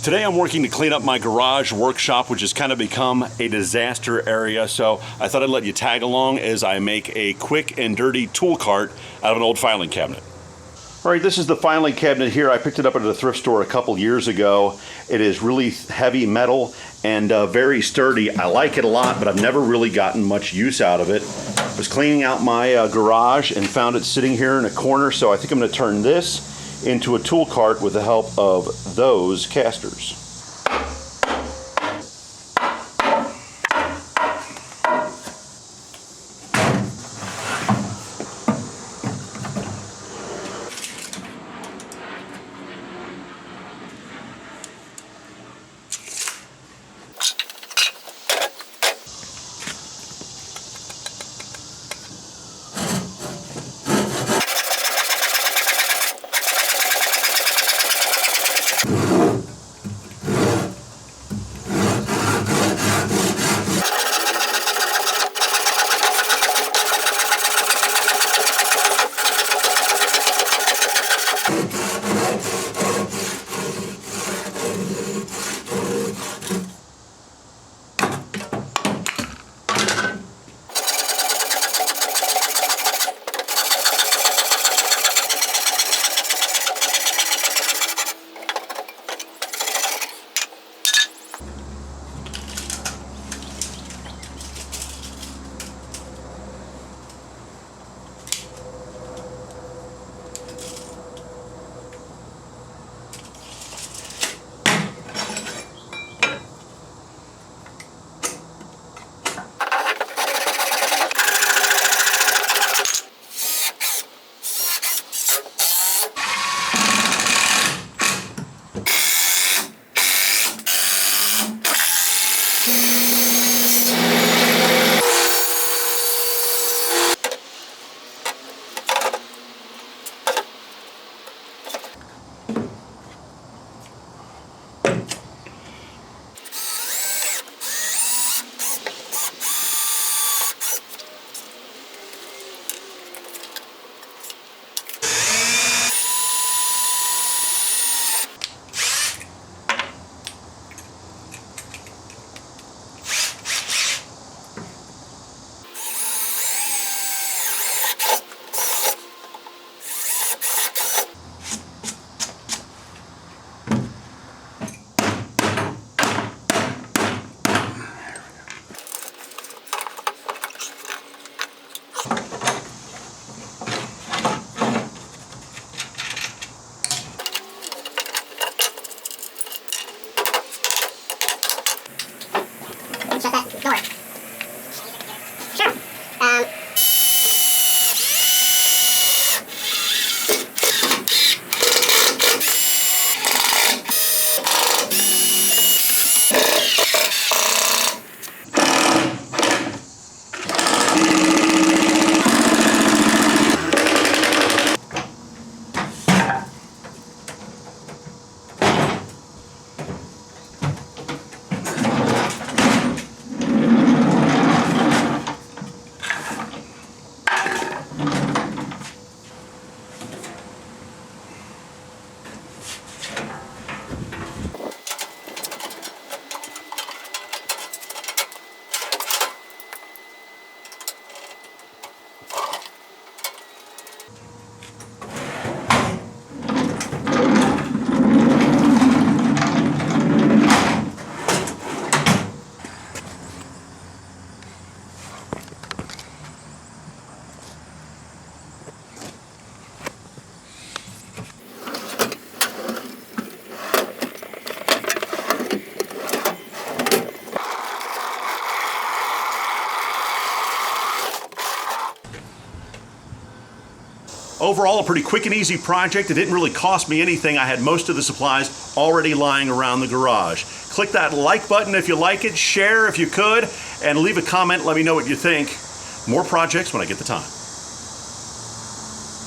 Today I'm working to clean up my garage workshop, which has kind of become a disaster area, so I thought I'd let you tag along as I make a quick and dirty tool cart out of an old filing cabinet. All right, this is the filing cabinet here. I picked it up at a thrift store a couple years ago. It is really heavy metal and very sturdy. I like it a lot, but I've never really gotten much use out of it. I was cleaning out my garage and found it sitting here in a corner, so I think I'm going to turn this into a tool cart with the help of those casters. Shut that door. Sure. Overall, a pretty quick and easy project. It didn't really cost me anything. I had most of the supplies already lying around the garage. Click that like button if you like it, share if you could, and leave a comment. Let me know what you think. More projects when I get the time.